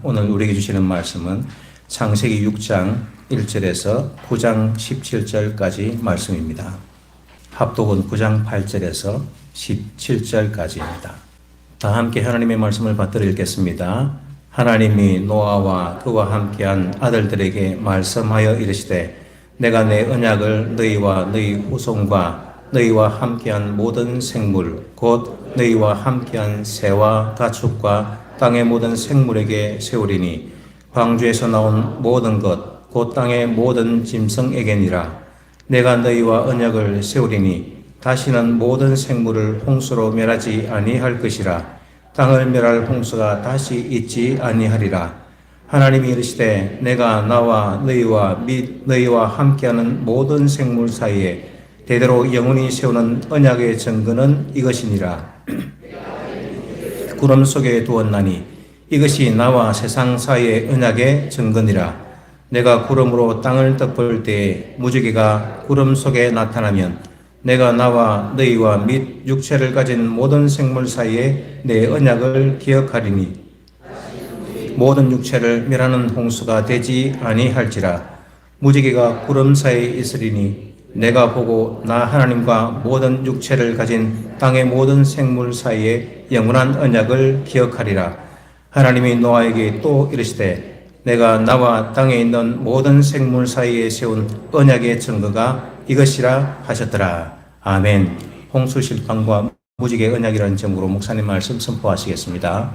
오늘 우리에게 주시는 말씀은 창세기 6장 1절에서 9장 17절까지 말씀입니다. 합독은 9장 8절에서 17절까지입니다. 다 함께 하나님의 말씀을 받들어 읽겠습니다. 하나님이 노아와 그와 함께한 아들들에게 말씀하여 이르시되 내가 내 언약을 너희와 너희 후손과 너희와 함께한 모든 생물 곧 너희와 함께한 새와 가축과 땅의 모든 생물에게 세우리니 광주에서 나온 모든 것 곧 땅의 모든 짐승에게니라. 내가 너희와 언약을 세우리니 다시는 모든 생물을 홍수로 멸하지 아니할 것이라. 땅을 멸할 홍수가 다시 있지 아니하리라. 하나님이 이르시되 내가 나와 너희와 및 너희와 함께하는 모든 생물 사이에 대대로 영원히 세우는 언약의 증거는 이것이니라. 구름 속에 두었나니 이것이 나와 세상 사이의 언약의 증거니라. 내가 구름으로 땅을 덮을 때에 무지개가 구름 속에 나타나면 내가 나와 너희와 및 육체를 가진 모든 생물 사이에 내 언약을 기억하리니 모든 육체를 멸하는 홍수가 되지 아니할지라. 무지개가 구름 사이에 있으리니 내가 보고 나 하나님과 모든 육체를 가진 땅의 모든 생물 사이에 영원한 언약을 기억하리라. 하나님이 노아에게 또 이르시되 내가 나와 땅에 있는 모든 생물 사이에 세운 언약의 증거가 이것이라 하셨더라. 아멘. 홍수 심판과 무지개 언약이라는 제목으로 목사님 말씀 선포하시겠습니다.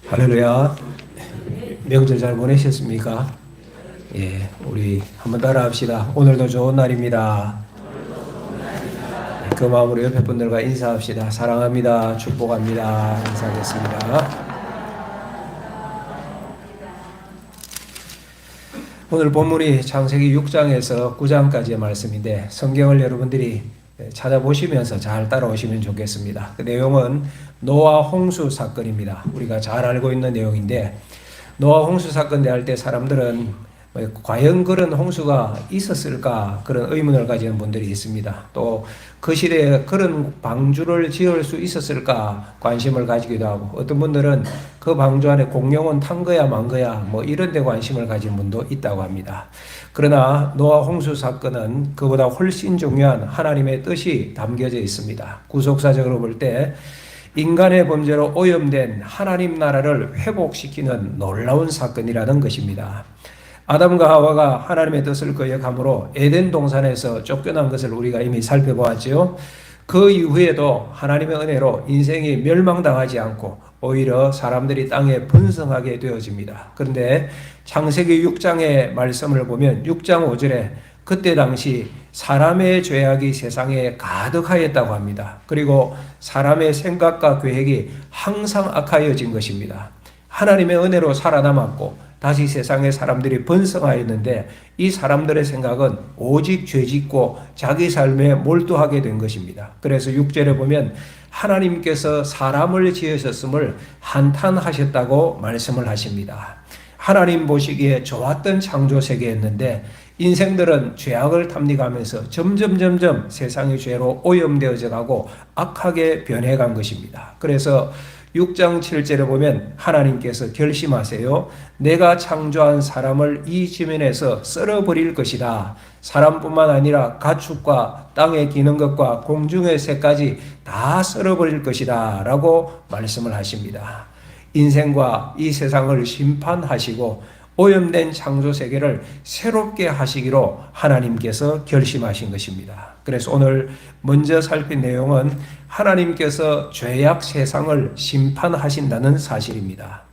할렐루야. 명절 잘 보내셨습니까? 예, 우리 한번 따라 합시다. 오늘도 좋은 날입니다. 그 마음으로 옆에 분들과 인사합시다. 사랑합니다. 축복합니다. 인사하겠습니다. 오늘 본문이 창세기 6장에서 9장까지의 말씀인데 성경을 여러분들이 찾아보시면서 잘 따라오시면 좋겠습니다. 그 내용은 노아 홍수 사건입니다. 우리가 잘 알고 있는 내용인데 노아 홍수 사건 대할 때 사람들은 과연 그런 홍수가 있었을까 그런 의문을 가지는 분들이 있습니다. 또 그 시대에 그런 방주를 지을 수 있었을까 관심을 가지기도 하고 어떤 분들은 그 방주 안에 공룡은 탄 거야 만 거야 뭐 이런 데 관심을 가진 분도 있다고 합니다. 그러나 노아 홍수 사건은 그보다 훨씬 중요한 하나님의 뜻이 담겨져 있습니다. 구속사적으로 볼 때 인간의 범죄로 오염된 하나님 나라를 회복시키는 놀라운 사건이라는 것입니다. 아담과 하와가 하나님의 뜻을 거역함으로 에덴 동산에서 쫓겨난 것을 우리가 이미 살펴보았지요. 그 이후에도 하나님의 은혜로 인생이 멸망당하지 않고 오히려 사람들이 땅에 번성하게 되어집니다. 그런데 창세기 6장의 말씀을 보면 6장 5절에 그때 당시 사람의 죄악이 세상에 가득하였다고 합니다. 그리고 사람의 생각과 계획이 항상 악하여진 것입니다. 하나님의 은혜로 살아남았고 다시 세상에 사람들이 번성하였는데 이 사람들의 생각은 오직 죄짓고 자기 삶에 몰두하게 된 것입니다. 그래서 6절에 보면 하나님께서 사람을 지으셨음을 한탄하셨다고 말씀을 하십니다. 하나님 보시기에 좋았던 창조 세계였는데 인생들은 죄악을 탐닉하면서 점점 세상의 죄로 오염되어져 가고 악하게 변해간 것입니다. 그래서 6장 7절에 보면 하나님께서 결심하세요. 내가 창조한 사람을 이 지면에서 썰어버릴 것이다. 사람뿐만 아니라 가축과 땅에 기는 것과 공중의 새까지 다 썰어버릴 것이다 라고 말씀을 하십니다. 인생과 이 세상을 심판하시고 오염된 창조 세계를 새롭게 하시기로 하나님께서 결심하신 것입니다. 그래서 오늘 먼저 살핀 내용은 하나님께서 죄악 세상을 심판하신다는 사실입니다.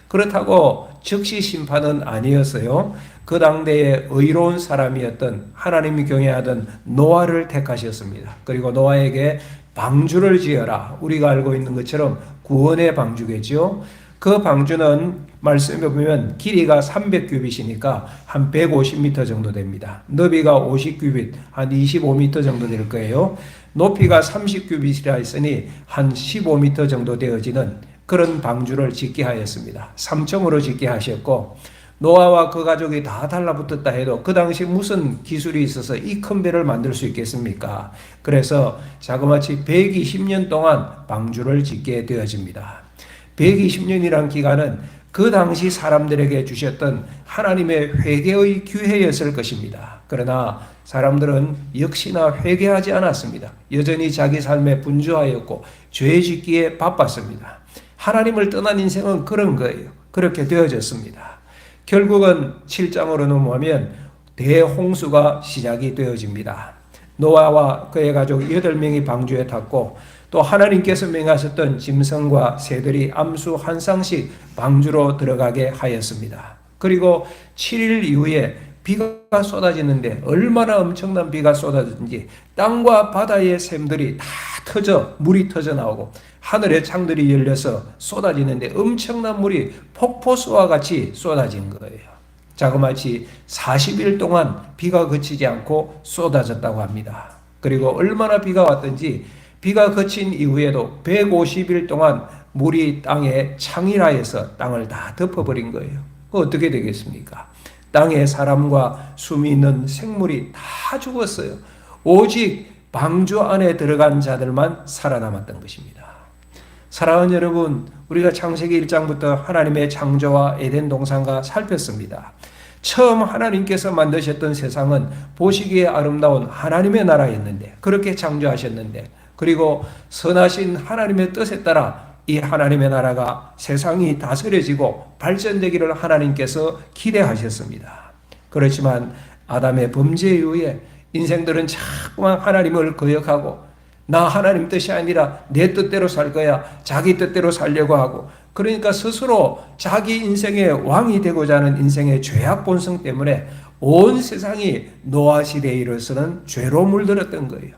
그렇다고 즉시 심판은 아니었어요. 그 당대에 의로운 사람이었던 하나님이 경외하던 노아를 택하셨습니다. 그리고 노아에게 방주를 지어라. 우리가 알고 있는 것처럼 구원의 방주겠죠. 그 방주는 말씀에 보면 길이가 300규빗이니까 한 150m 정도 됩니다. 너비가 50규빗, 한 25m 정도 될 거예요. 높이가 30규빗이라 했으니 한 15m 정도 되어지는 그런 방주를 짓게 하였습니다. 3층으로 짓게 하셨고 노아와 그 가족이 다 달라붙었다 해도 그 당시 무슨 기술이 있어서 이 큰 배를 만들 수 있겠습니까? 그래서 자그마치 120년 동안 방주를 짓게 되어집니다. 120년이란 기간은 그 당시 사람들에게 주셨던 하나님의 회개의 기회였을 것입니다. 그러나 사람들은 역시나 회개하지 않았습니다. 여전히 자기 삶에 분주하였고 죄 짓기에 바빴습니다. 하나님을 떠난 인생은 그런 거예요. 그렇게 되어졌습니다. 결국은 7장으로 넘어가면 대홍수가 시작이 되어집니다. 노아와 그의 가족 8명이 방주에 탔고 또 하나님께서 명하셨던 짐승과 새들이 암수 한 쌍씩 방주로 들어가게 하였습니다. 그리고 7일 이후에 비가 쏟아지는데 얼마나 엄청난 비가 쏟아지는지 땅과 바다의 샘들이 다 터져 물이 터져 나오고 하늘의 창들이 열려서 쏟아지는데 엄청난 물이 폭포수와 같이 쏟아진 거예요. 자그마치 40일 동안 비가 그치지 않고 쏟아졌다고 합니다. 그리고 얼마나 비가 왔든지 비가 그친 이후에도 150일 동안 물이 땅에 창이라해서 땅을 다 덮어버린 거예요. 어떻게 되겠습니까? 땅에 사람과 숨이 있는 생물이 다 죽었어요. 오직 방주 안에 들어간 자들만 살아남았던 것입니다. 사랑하는 여러분, 우리가 창세기 1장부터 하나님의 창조와 에덴 동산과 살폈습니다. 처음 하나님께서 만드셨던 세상은 보시기에 아름다운 하나님의 나라였는데, 그렇게 창조하셨는데, 그리고 선하신 하나님의 뜻에 따라 이 하나님의 나라가 세상이 다스려지고 발전되기를 하나님께서 기대하셨습니다. 그렇지만 아담의 범죄 이후에 인생들은 자꾸만 하나님을 거역하고 나 하나님 뜻이 아니라 내 뜻대로 살 거야, 자기 뜻대로 살려고 하고, 그러니까 스스로 자기 인생의 왕이 되고자 하는 인생의 죄악 본성 때문에 온 세상이 노아 시대에 이르러서는 죄로 물들었던 거예요.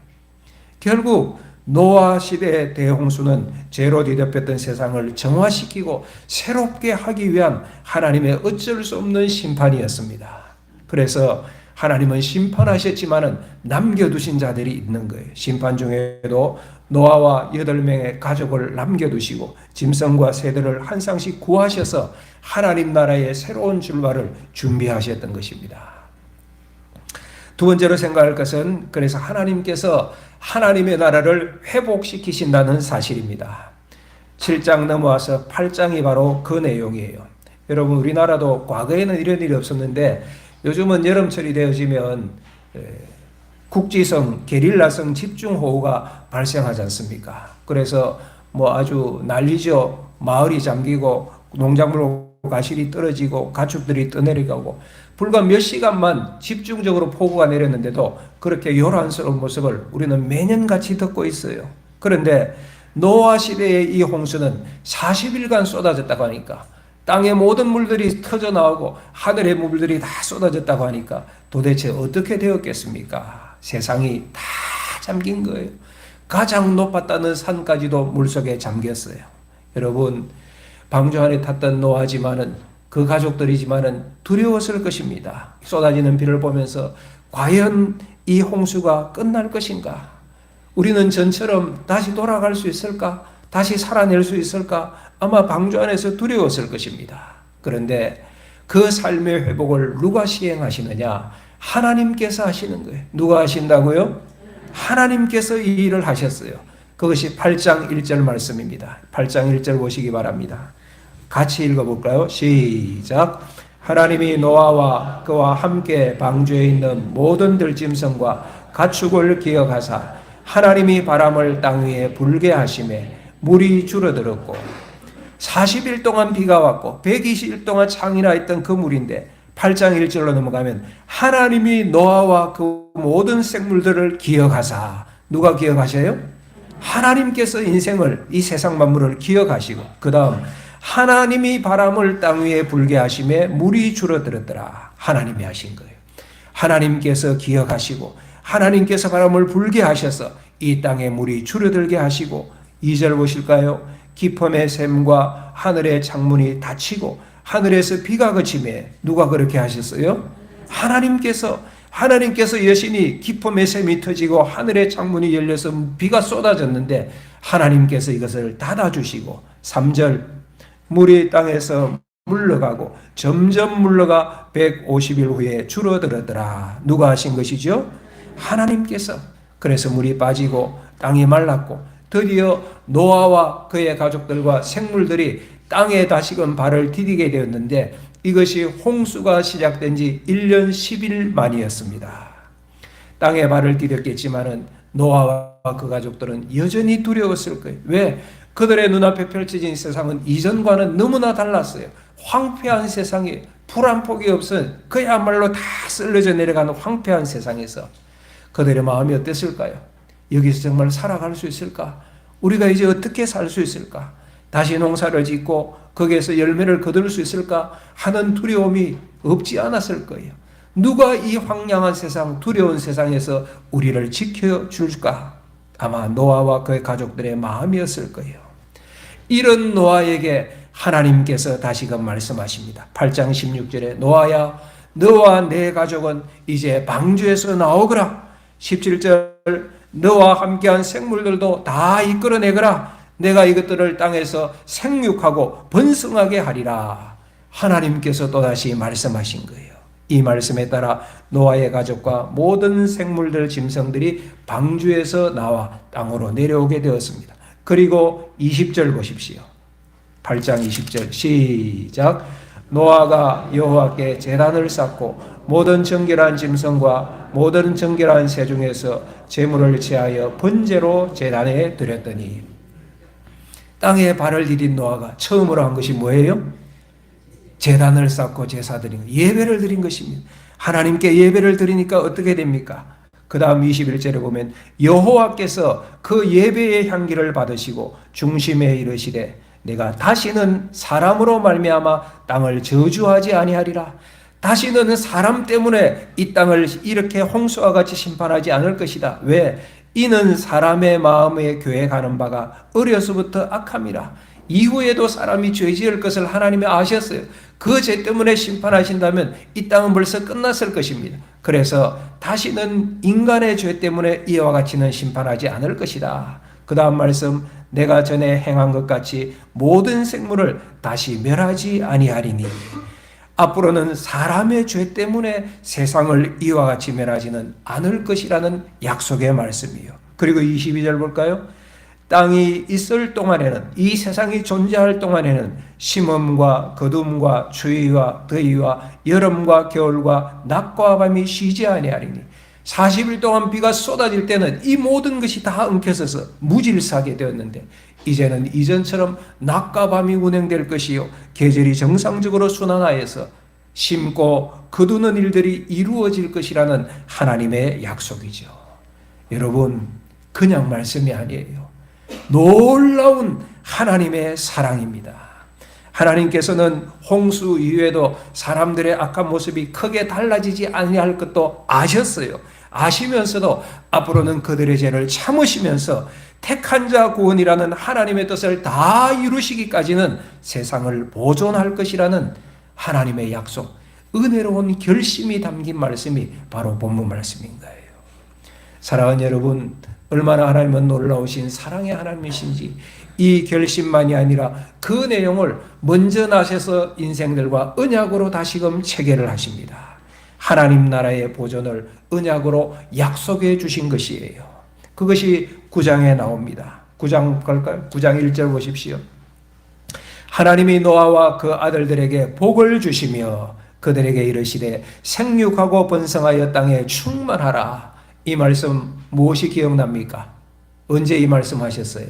결국 노아 시대의 대홍수는 죄로 뒤덮였던 세상을 정화시키고 새롭게 하기 위한 하나님의 어쩔 수 없는 심판이었습니다. 그래서 하나님은 심판하셨지만은 남겨두신 자들이 있는 거예요. 심판 중에도 노아와 8명의 가족을 남겨두시고 짐승과 새들을 한 쌍씩 구하셔서 하나님 나라의 새로운 출발을 준비하셨던 것입니다. 두 번째로 생각할 것은 그래서 하나님께서 하나님의 나라를 회복시키신다는 사실입니다. 7장 넘어와서 8장이 바로 그 내용이에요. 여러분, 우리나라도 과거에는 이런 일이 없었는데 요즘은 여름철이 되어지면 국지성, 게릴라성 집중호우가 발생하지 않습니까? 그래서 아주 난리죠. 마을이 잠기고 농작물 가실이 떨어지고 가축들이 떠내려가고 불과 몇 시간만 집중적으로 폭우가 내렸는데도 그렇게 요란스러운 모습을 우리는 매년같이 듣고 있어요. 그런데 노아 시대의 이 홍수는 40일간 쏟아졌다고 하니까 땅의 모든 물들이 터져 나오고 하늘의 물들이 다 쏟아졌다고 하니까 도대체 어떻게 되었겠습니까? 세상이 다 잠긴 거예요. 가장 높았다는 산까지도 물속에 잠겼어요. 여러분, 방주 안에 탔던 노아지만은 그 가족들이지만은 두려웠을 것입니다. 쏟아지는 비를 보면서 과연 이 홍수가 끝날 것인가? 우리는 전처럼 다시 돌아갈 수 있을까? 다시 살아낼 수 있을까? 아마 방주 안에서 두려웠을 것입니다. 그런데 그 삶의 회복을 누가 시행하시느냐? 하나님께서 하시는 거예요. 누가 하신다고요? 하나님께서 이 일을 하셨어요. 그것이 8장 1절 말씀입니다. 8장 1절 보시기 바랍니다. 같이 읽어볼까요? 시작. 하나님이 노아와 그와 함께 방주에 있는 모든 들짐승과 가축을 기억하사 하나님이 바람을 땅 위에 불게 하심에 물이 줄어들었고 40일 동안 비가 왔고 120일 동안 창이나 있던 그 물인데 8장 1절로 넘어가면 하나님이 노아와 그 모든 생물들을 기억하사, 누가 기억하셔요? 하나님께서 인생을, 이 세상 만물을 기억하시고 그 다음 하나님이 바람을 땅 위에 불게 하심에 물이 줄어들었더라. 하나님이 하신 거예요. 하나님께서 기억하시고 하나님께서 바람을 불게 하셔서 이 땅에 물이 줄어들게 하시고 2절 보실까요? 깊음의 샘과 하늘의 창문이 닫히고 하늘에서 비가 그치매 누가 그렇게 하셨어요? 하나님께서 여신이 깊음의 샘이 터지고 하늘의 창문이 열려서 비가 쏟아졌는데 하나님께서 이것을 닫아주시고 3절 물이 땅에서 물러가고 점점 물러가 150일 후에 줄어들었더라. 누가 하신 것이죠? 하나님께서. 그래서 물이 빠지고 땅이 말랐고 드디어 노아와 그의 가족들과 생물들이 땅에 다시금 발을 디디게 되었는데 이것이 홍수가 시작된 지 1년 10일 만이었습니다. 땅에 발을 디뎠겠지만은 노아와 그 가족들은 여전히 두려웠을 거예요. 왜? 그들의 눈앞에 펼쳐진 세상은 이전과는 너무나 달랐어요. 황폐한 세상에 풀 한 폭이 없은 그야말로 다 쓸려져 내려가는 황폐한 세상에서 그들의 마음이 어땠을까요? 여기서 정말 살아갈 수 있을까? 우리가 이제 어떻게 살 수 있을까? 다시 농사를 짓고 거기에서 열매를 거둘 수 있을까 하는 두려움이 없지 않았을 거예요. 누가 이 황량한 세상, 두려운 세상에서 우리를 지켜줄까? 아마 노아와 그의 가족들의 마음이었을 거예요. 이런 노아에게 하나님께서 다시금 말씀하십니다. 8장 16절에 노아야 너와 내 가족은 이제 방주에서 나오거라. 17절 너와 함께한 생물들도 다 이끌어내거라. 내가 이것들을 땅에서 생육하고 번성하게 하리라. 하나님께서 또다시 말씀하신 거예요. 이 말씀에 따라 노아의 가족과 모든 생물들 짐승들이 방주에서 나와 땅으로 내려오게 되었습니다. 그리고 20절 보십시오. 8장 20절 시작. 노아가 여호와께 제단을 쌓고 모든 정결한 짐승과 모든 정결한 새 중에서 제물을 제하여 번제로 제단에 드렸더니 땅에 발을 디딘 노아가 처음으로 한 것이 뭐예요? 제단을 쌓고 제사 드린 것, 예배를 드린 것입니다. 하나님께 예배를 드리니까 어떻게 됩니까? 그 다음 21절에 보면 여호와께서 그 예배의 향기를 받으시고 중심에 이르시되 내가 다시는 사람으로 말미암아 땅을 저주하지 아니하리라. 다시는 사람 때문에 이 땅을 이렇게 홍수와 같이 심판하지 않을 것이다. 왜? 이는 사람의 마음에 계획하는 바가 어려서부터 악함이라. 이후에도 사람이 죄 지을 것을 하나님이 아셨어요. 그 죄 때문에 심판하신다면 이 땅은 벌써 끝났을 것입니다. 그래서 다시는 인간의 죄 때문에 이와 같이는 심판하지 않을 것이다. 그 다음 말씀 내가 전에 행한 것 같이 모든 생물을 다시 멸하지 아니하리니 앞으로는 사람의 죄 때문에 세상을 이와 같이 멸하지는 않을 것이라는 약속의 말씀이에요. 그리고 22절 볼까요? 땅이 있을 동안에는 이 세상이 존재할 동안에는 심음과 거둠과 추위와 더위와 여름과 겨울과 낮과 밤이 쉬지 아니하리니 40일 동안 비가 쏟아질 때는 이 모든 것이 다 엉켜서서 무질서하게 되었는데 이제는 이전처럼 낮과 밤이 운행될 것이요 계절이 정상적으로 순환하여서 심고 거두는 일들이 이루어질 것이라는 하나님의 약속이죠. 여러분 그냥 말씀이 아니에요. 놀라운 하나님의 사랑입니다. 하나님께서는 홍수 이후에도 사람들의 악한 모습이 크게 달라지지 아니할 것도 아셨어요. 아시면서도 앞으로는 그들의 죄를 참으시면서 택한 자 구원이라는 하나님의 뜻을 다 이루시기까지는 세상을 보존할 것이라는 하나님의 약속, 은혜로운 결심이 담긴 말씀이 바로 본문 말씀인 거예요. 사랑하는 여러분, 얼마나 하나님은 놀라우신 사랑의 하나님이신지 이 결심만이 아니라 그 내용을 먼저 나셔서 인생들과 언약으로 다시금 체결을 하십니다. 하나님 나라의 보존을 언약으로 약속해 주신 것이에요. 그것이 9장에 나옵니다. 9장 갈까요? 9장 1절 보십시오. 하나님이 노아와 그 아들들에게 복을 주시며 그들에게 이르시되 생육하고 번성하여 땅에 충만하라. 이 말씀 무엇이 기억납니까? 언제 이 말씀 하셨어요?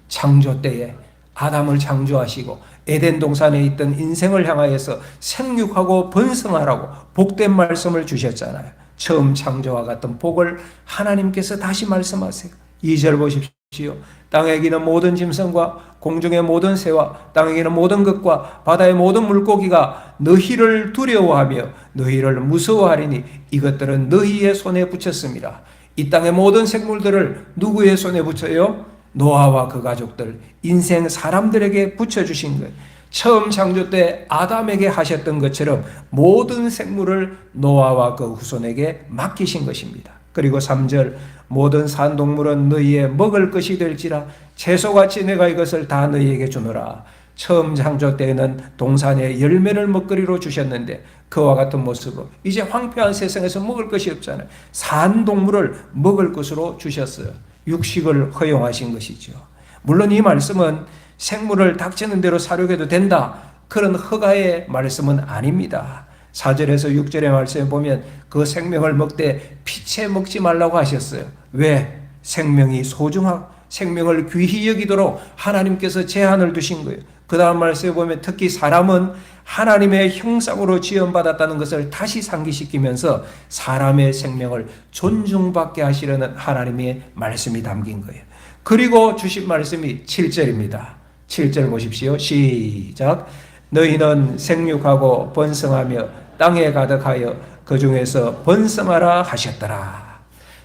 창조 때에 아담을 창조하시고 에덴 동산에 있던 인생을 향하여서 생육하고 번성하라고 복된 말씀을 주셨잖아요. 처음 창조와 같은 복을 하나님께서 다시 말씀하세요. 2절 보십시오. 땅에 기는 모든 짐승과 공중의 모든 새와 땅에 기는 모든 것과 바다의 모든 물고기가 너희를 두려워하며 너희를 무서워하리니 이것들은 너희의 손에 붙였습니다. 이 땅의 모든 생물들을 누구의 손에 붙여요? 노아와 그 가족들, 인생 사람들에게 붙여주신 것. 처음 창조 때 아담에게 하셨던 것처럼 모든 생물을 노아와 그 후손에게 맡기신 것입니다. 그리고 3절 모든 산동물은 너희의 먹을 것이 될지라 채소같이 내가 이것을 다 너희에게 주노라. 처음 창조 때에는 동산의 열매를 먹거리로 주셨는데 그와 같은 모습으로 이제 황폐한 세상에서 먹을 것이 없잖아요. 산 동물을 먹을 것으로 주셨어요. 육식을 허용하신 것이죠. 물론 이 말씀은 생물을 닥치는 대로 사료해도 된다, 그런 허가의 말씀은 아닙니다. 4절에서 6절의 말씀에 보면 그 생명을 먹되 피채 먹지 말라고 하셨어요. 왜? 생명이 소중하고 생명을 귀히 여기도록 하나님께서 제한을 두신 거예요. 그 다음 말씀에 보면 특히 사람은 하나님의 형상으로 지음받았다는 것을 다시 상기시키면서 사람의 생명을 존중받게 하시려는 하나님의 말씀이 담긴 거예요. 그리고 주신 말씀이 7절입니다. 7절 보십시오. 시작. 너희는 생육하고 번성하며 땅에 가득하여 그 중에서 번성하라 하셨더라.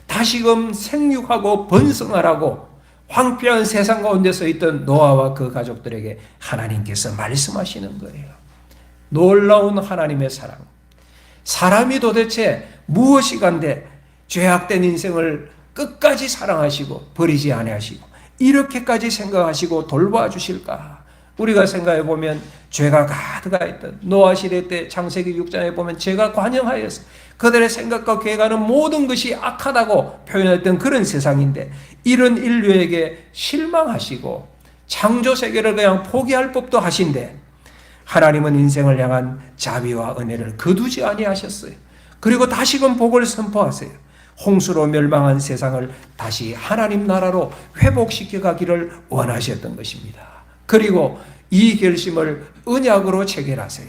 다시금 생육하고 번성하라고 황폐한 세상 가운데서 있던 노아와 그 가족들에게 하나님께서 말씀하시는 거예요. 놀라운 하나님의 사랑. 사람이 도대체 무엇이 간데 죄악된 인생을 끝까지 사랑하시고 버리지 아니하시고 이렇게까지 생각하시고 돌봐주실까? 우리가 생각해 보면 죄가 가득하 있던 노아 시대 때 창세기 6장에 보면 죄가 관영하여서 그들의 생각과 계획하는 모든 것이 악하다고 표현했던 그런 세상인데 이런 인류에게 실망하시고 창조 세계를 그냥 포기할 법도 하신데 하나님은 인생을 향한 자비와 은혜를 거두지 아니하셨어요. 그리고 다시금 복을 선포하세요. 홍수로 멸망한 세상을 다시 하나님 나라로 회복시켜 가기를 원하셨던 것입니다. 그리고 이 결심을 언약으로 체결하세요.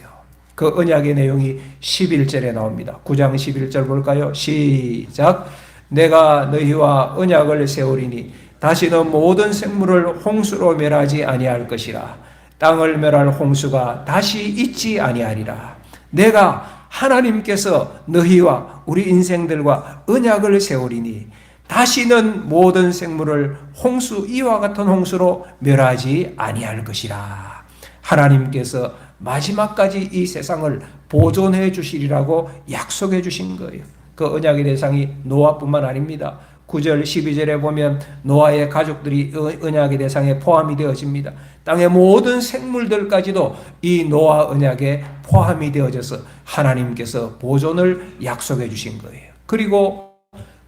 그 언약의 내용이 11절에 나옵니다. 9장 11절 볼까요? 시작. 내가 너희와 언약을 세우리니 다시는 모든 생물을 홍수로 멸하지 아니할 것이라. 땅을 멸할 홍수가 다시 있지 아니하리라. 내가 하나님께서 너희와 우리 인생들과 언약을 세우리니 다시는 모든 생물을 홍수, 이와 같은 홍수로 멸하지 아니할 것이라. 하나님께서 마지막까지 이 세상을 보존해 주시리라고 약속해 주신 거예요. 그 언약의 대상이 노아뿐만 아닙니다. 9절 12절에 보면 노아의 가족들이 언약의 대상에 포함이 되어집니다. 땅의 모든 생물들까지도 이 노아 언약에 포함이 되어져서 하나님께서 보존을 약속해 주신 거예요. 그리고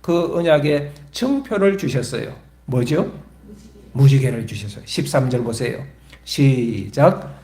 그 언약에 증표를 주셨어요. 뭐죠? 무지개를 주셨어요. 13절 보세요. 시작.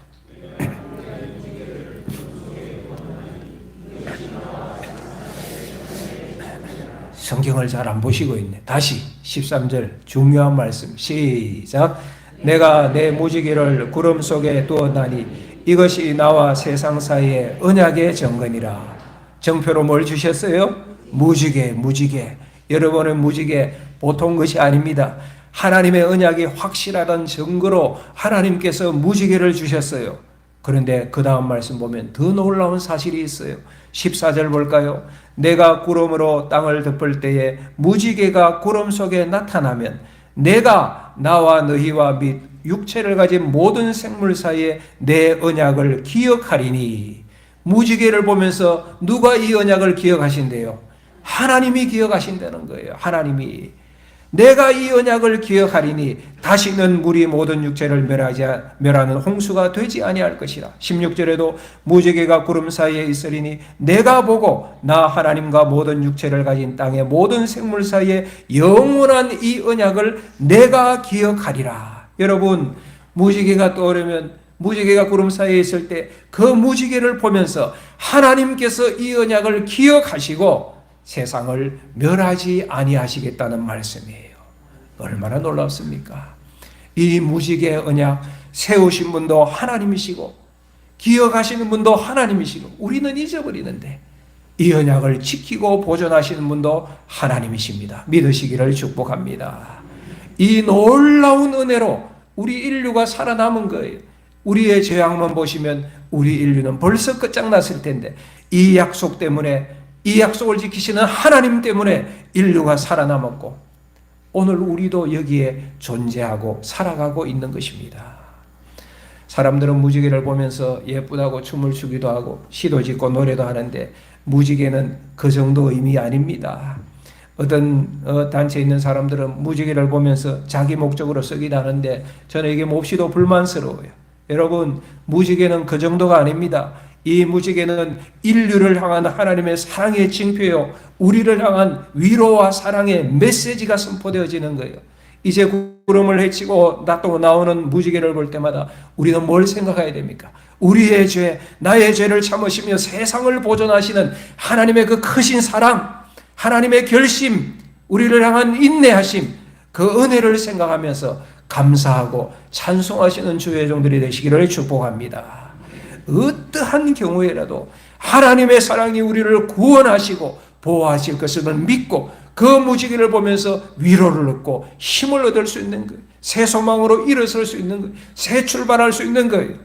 성경을 잘 안 보시고 있네. 다시 13절 중요한 말씀. 시작. 내가 내 무지개를 구름 속에 두었나니 이것이 나와 세상 사이의 언약의 정건이라. 정표로 뭘 주셨어요? 무지개, 무지개. 여러분의 무지개 보통 것이 아닙니다. 하나님의 언약이 확실하다는 증거로 하나님께서 무지개를 주셨어요. 그런데 그 다음 말씀 보면 더 놀라운 사실이 있어요. 14절 볼까요? 내가 구름으로 땅을 덮을 때에 무지개가 구름 속에 나타나면 내가 나와 너희와 및 육체를 가진 모든 생물 사이에 내 언약을 기억하리니. 무지개를 보면서 누가 이 언약을 기억하신대요? 하나님이 기억하신다는 거예요. 하나님이. 내가 이 언약을 기억하리니 다시는 물이 모든 육체를 멸하는 홍수가 되지 아니할 것이라. 16절에도 무지개가 구름 사이에 있으리니 내가 보고 나 하나님과 모든 육체를 가진 땅의 모든 생물 사이에 영원한 이 언약을 내가 기억하리라. 여러분, 무지개가 떠오르면 무지개가 구름 사이에 있을 때 그 무지개를 보면서 하나님께서 이 언약을 기억하시고 세상을 멸하지 아니하시겠다는 말씀이에요. 얼마나 놀랍습니까? 이 무지개 언약 세우신 분도 하나님이시고 기억하시는 분도 하나님이시고 우리는 잊어버리는데 이 언약을 지키고 보존하시는 분도 하나님이십니다. 믿으시기를 축복합니다. 이 놀라운 은혜로 우리 인류가 살아남은 거예요. 우리의 죄악만 보시면 우리 인류는 벌써 끝장났을 텐데 이 약속 때문에, 이 약속을 지키시는 하나님 때문에 인류가 살아남았고 오늘 우리도 여기에 존재하고 살아가고 있는 것입니다. 사람들은 무지개를 보면서 예쁘다고 춤을 추기도 하고 시도 짓고 노래도 하는데 무지개는 그 정도 의미 아닙니다. 어떤 단체에 있는 사람들은 무지개를 보면서 자기 목적으로 쓰기도 하는데 저는 이게 몹시도 불만스러워요. 여러분, 무지개는 그 정도가 아닙니다. 이 무지개는 인류를 향한 하나님의 사랑의 징표요, 우리를 향한 위로와 사랑의 메시지가 선포되어지는 거예요. 이제 구름을 헤치고 나오는 무지개를 볼 때마다 우리는 뭘 생각해야 됩니까? 우리의 죄, 나의 죄를 참으시며 세상을 보존하시는 하나님의 그 크신 사랑, 하나님의 결심, 우리를 향한 인내하심, 그 은혜를 생각하면서 감사하고 찬송하시는 주의 종들이 되시기를 축복합니다. 어떠한 경우에라도 하나님의 사랑이 우리를 구원하시고 보호하실 것을 믿고 그 무지개를 보면서 위로를 얻고 힘을 얻을 수 있는 거예요. 새 소망으로 일어설 수 있는 거예요. 새 출발할 수 있는 거예요.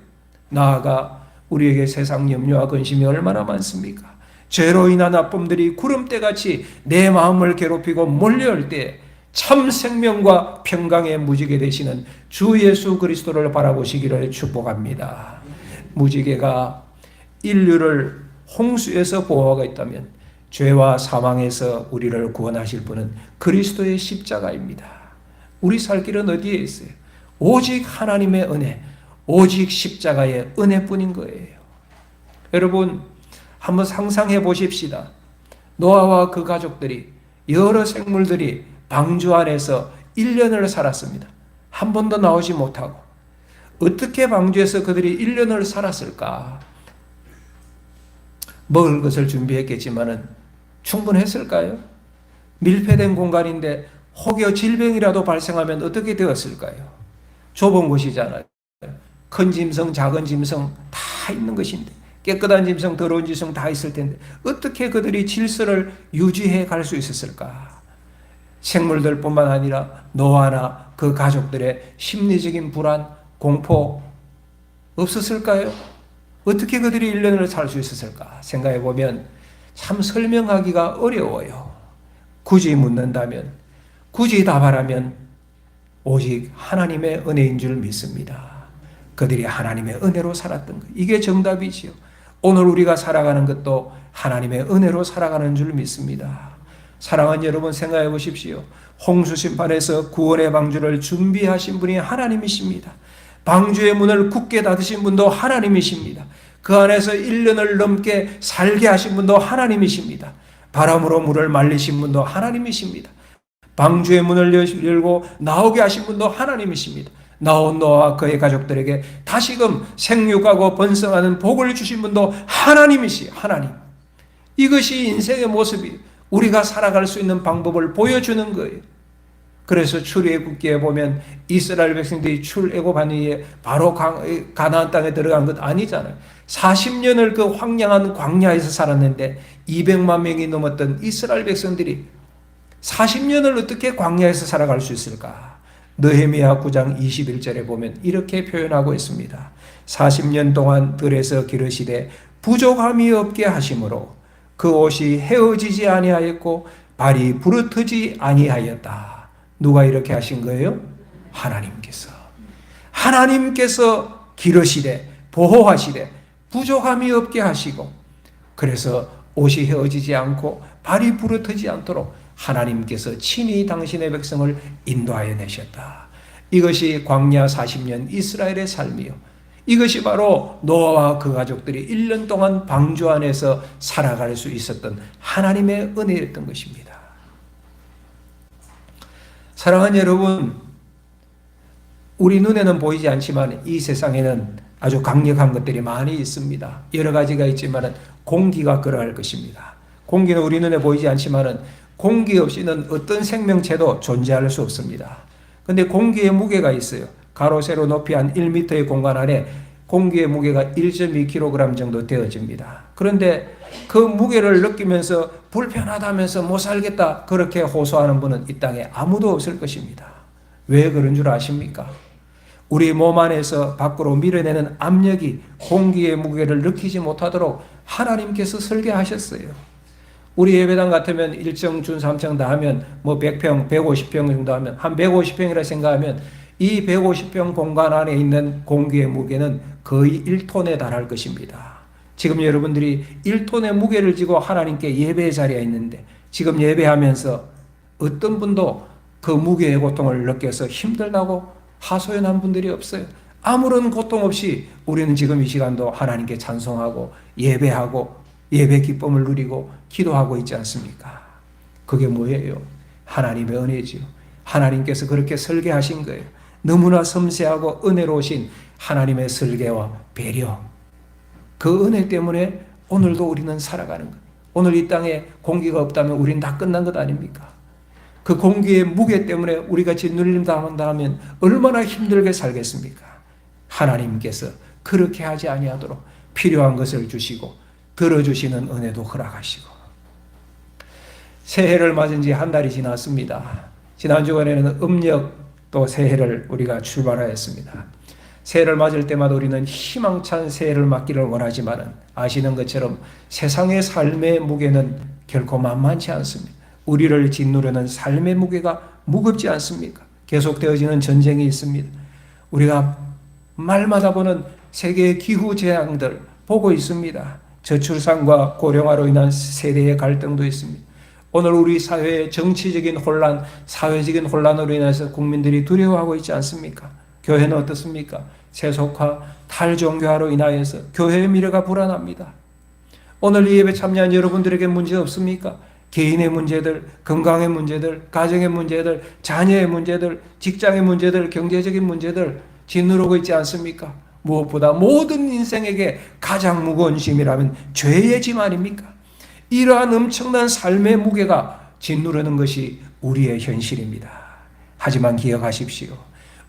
나아가 우리에게 세상 염려와 근심이 얼마나 많습니까? 죄로 인한 아픔들이 구름대같이 내 마음을 괴롭히고 몰려올 때 참 생명과 평강의 무지개 되시는 주 예수 그리스도를 바라보시기를 축복합니다. 무지개가 인류를 홍수에서 보호하고 있다면 죄와 사망에서 우리를 구원하실 분은 그리스도의 십자가입니다. 우리 살 길은 어디에 있어요? 오직 하나님의 은혜, 오직 십자가의 은혜뿐인 거예요. 여러분, 한번 상상해 보십시다. 노아와 그 가족들이, 여러 생물들이 방주 안에서 1년을 살았습니다. 한 번도 나오지 못하고. 어떻게 방주에서 그들이 1년을 살았을까? 먹을 것을 준비했겠지만은 충분했을까요? 밀폐된 공간인데 혹여 질병이라도 발생하면 어떻게 되었을까요? 좁은 곳이잖아요. 큰 짐승, 작은 짐승 다 있는 것인데, 깨끗한 짐승, 더러운 짐승 다 있을 텐데 어떻게 그들이 질서를 유지해 갈 수 있었을까? 생물들뿐만 아니라 노아나 그 가족들의 심리적인 불안, 공포 없었을까요? 어떻게 그들이 1년을 살 수 있었을까? 생각해 보면 참 설명하기가 어려워요. 굳이 묻는다면, 굳이 답하라면 오직 하나님의 은혜인 줄 믿습니다. 그들이 하나님의 은혜로 살았던 것, 이게 정답이지요. 오늘 우리가 살아가는 것도 하나님의 은혜로 살아가는 줄 믿습니다. 사랑하는 여러분, 생각해 보십시오. 홍수 심판에서 구원의 방주를 준비하신 분이 하나님이십니다. 방주의 문을 굳게 닫으신 분도 하나님이십니다. 그 안에서 1년을 넘게 살게 하신 분도 하나님이십니다. 바람으로 물을 말리신 분도 하나님이십니다. 방주의 문을 열고 나오게 하신 분도 하나님이십니다. 나온 노아와 그의 가족들에게 다시금 생육하고 번성하는 복을 주신 분도 하나님이시요. 하나님. 이것이 인생의 모습이에요. 우리가 살아갈 수 있는 방법을 보여주는 거예요. 그래서 출애굽기에 보면 이스라엘 백성들이 출애굽한 이후에 바로 가나안 땅에 들어간 것 아니잖아요. 40년을 그 황량한 광야에서 살았는데 200만 명이 넘었던 이스라엘 백성들이 40년을 어떻게 광야에서 살아갈 수 있을까? 느헤미야 9장 21절에 보면 이렇게 표현하고 있습니다. 40년 동안 들에서 기르시되 부족함이 없게 하심으로 그 옷이 헤어지지 아니하였고 발이 부르트지 아니하였다. 누가 이렇게 하신 거예요? 하나님께서 기르시되 보호하시되 부족함이 없게 하시고, 그래서 옷이 헤어지지 않고 발이 부르트지 않도록 하나님께서 친히 당신의 백성을 인도하여 내셨다. 이것이 광야 40년 이스라엘의 삶이요, 이것이 바로 노아와 그 가족들이 1년 동안 방주 안에서 살아갈 수 있었던 하나님의 은혜였던 것입니다. 사랑하는 여러분, 우리 눈에는 보이지 않지만 이 세상에는 아주 강력한 것들이 많이 있습니다. 여러 가지가 있지만 공기가 그러할 것입니다. 공기는 우리 눈에 보이지 않지만 공기 없이는 어떤 생명체도 존재할 수 없습니다. 그런데 공기의 무게가 있어요. 가로 세로 높이 한 1m의 공간 안에 공기의 무게가 1.2kg 정도 되어집니다. 그런데 그 무게를 느끼면서 불편하다면서 못 살겠다 그렇게 호소하는 분은 이 땅에 아무도 없을 것입니다. 왜 그런 줄 아십니까? 우리 몸 안에서 밖으로 밀어내는 압력이 공기의 무게를 느끼지 못하도록 하나님께서 설계하셨어요. 우리 예배당 같으면 1층, 중, 3층 다 하면 뭐 100평, 150평 정도 하면 한 150평이라 생각하면 이 150평 공간 안에 있는 공기의 무게는 거의 1톤에 달할 것입니다. 지금 여러분들이 1톤의 무게를 지고 하나님께 예배의 자리에 있는데 지금 예배하면서 어떤 분도 그 무게의 고통을 느껴서 힘들다고 하소연한 분들이 없어요. 아무런 고통 없이 우리는 지금 이 시간도 하나님께 찬송하고 예배하고 예배 기쁨을 누리고 기도하고 있지 않습니까? 그게 뭐예요? 하나님의 은혜지요. 하나님께서 그렇게 설계하신 거예요. 너무나 섬세하고 은혜로우신 하나님의 설계와 배려. 그 은혜 때문에 오늘도 우리는 살아가는 거예요. 오늘 이 땅에 공기가 없다면 우리는 다 끝난 것 아닙니까? 그 공기의 무게 때문에 우리가 짓눌림 당한다면 얼마나 힘들게 살겠습니까? 하나님께서 그렇게 하지 아니하도록 필요한 것을 주시고 들어주시는 은혜도 허락하시고. 새해를 맞은 지 한 달이 지났습니다. 지난 주간에는 음력 또 새해를 우리가 출발하였습니다. 새해를 맞을 때마다 우리는 희망찬 새해를 맞기를 원하지만 아시는 것처럼 세상의 삶의 무게는 결코 만만치 않습니다. 우리를 짓누르는 삶의 무게가 무겁지 않습니까? 계속되어지는 전쟁이 있습니다. 우리가 말마다 보는 세계의 기후 재앙들 보고 있습니다. 저출산과 고령화로 인한 세대의 갈등도 있습니다. 오늘 우리 사회의 정치적인 혼란, 사회적인 혼란으로 인해서 국민들이 두려워하고 있지 않습니까? 교회는 어떻습니까? 세속화, 탈종교화로 인하여서 교회의 미래가 불안합니다. 오늘 이 예배 참여한 여러분들에게 문제 없습니까? 개인의 문제들, 건강의 문제들, 가정의 문제들, 자녀의 문제들, 직장의 문제들, 경제적인 문제들 짓누르고 있지 않습니까? 무엇보다 모든 인생에게 가장 무거운 짐이라면 죄의 짐 아닙니까? 이러한 엄청난 삶의 무게가 짓누르는 것이 우리의 현실입니다. 하지만 기억하십시오.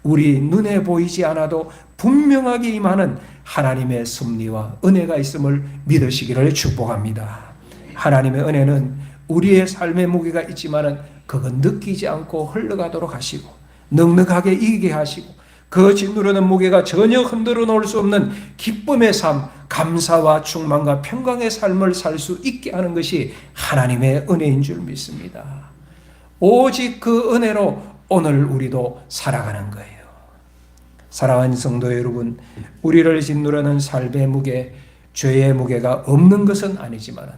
우리 눈에 보이지 않아도 분명하게 임하는 하나님의 섭리와 은혜가 있음을 믿으시기를 축복합니다. 하나님의 은혜는 우리의 삶의 무게가 있지만은 그건 느끼지 않고 흘러가도록 하시고 넉넉하게 이기게 하시고 그 짓누르는 무게가 전혀 흔들어 놓을 수 없는 기쁨의 삶, 감사와 충만과 평강의 삶을 살 수 있게 하는 것이 하나님의 은혜인 줄 믿습니다. 오직 그 은혜로 오늘 우리도 살아가는 거예요. 사랑하는 성도 여러분, 우리를 짓누르는 삶의 무게, 죄의 무게가 없는 것은 아니지만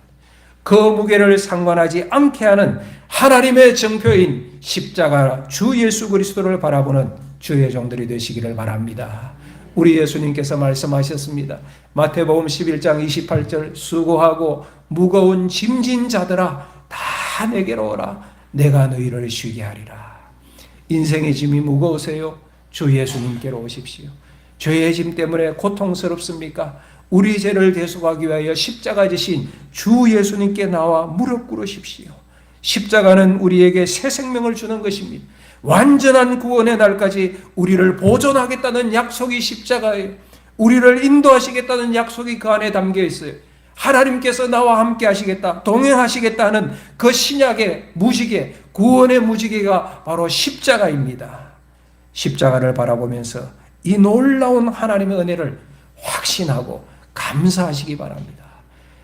그 무게를 상관하지 않게 하는 하나님의 정표인 십자가 주 예수 그리스도를 바라보는 주의 종들이 되시기를 바랍니다. 우리 예수님께서 말씀하셨습니다. 마태복음 11장 28절 수고하고 무거운 짐진 자들아 다 내게로 오라 내가 너희를 쉬게 하리라. 인생의 짐이 무거우세요? 주 예수님께로 오십시오. 죄의 짐 때문에 고통스럽습니까? 우리 죄를 대속하기 위하여 십자가 지신 주 예수님께 나와 무릎 꿇으십시오. 십자가는 우리에게 새 생명을 주는 것입니다. 완전한 구원의 날까지 우리를 보존하겠다는 약속이 십자가예요. 우리를 인도하시겠다는 약속이 그 안에 담겨 있어요. 하나님께서 나와 함께 하시겠다, 동행하시겠다는 그 신약의 무지개, 구원의 무지개가 바로 십자가입니다. 십자가를 바라보면서 이 놀라운 하나님의 은혜를 확신하고 감사하시기 바랍니다.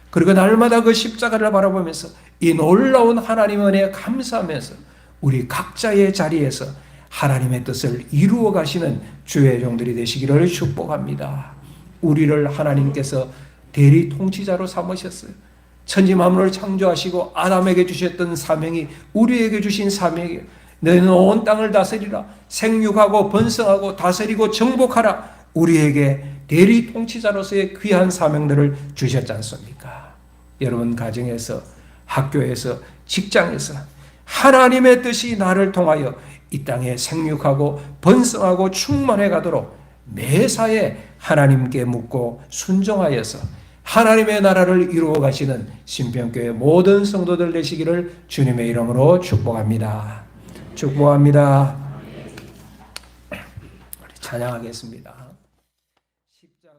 그리고 날마다 그 십자가를 바라보면서 이 놀라운 하나님의 은혜에 감사하면서 우리 각자의 자리에서 하나님의 뜻을 이루어 가시는 주의 종들이 되시기를 축복합니다. 우리를 하나님께서 대리 통치자로 삼으셨어요. 천지 만물을 창조하시고 아담에게 주셨던 사명이 우리에게 주신 사명이에요. 너희는 온 땅을 다스리라. 생육하고 번성하고 다스리고 정복하라. 우리에게 대리 통치자로서의 귀한 사명들을 주셨지 않습니까? 여러분 가정에서, 학교에서, 직장에서 하나님의 뜻이 나를 통하여 이 땅에 생육하고 번성하고 충만해 가도록 매사에 하나님께 묻고 순종하여서 하나님의 나라를 이루어 가시는 신평교회 모든 성도들 되시기를 주님의 이름으로 축복합니다. 축복합니다. 우리 찬양하겠습니다. 십자가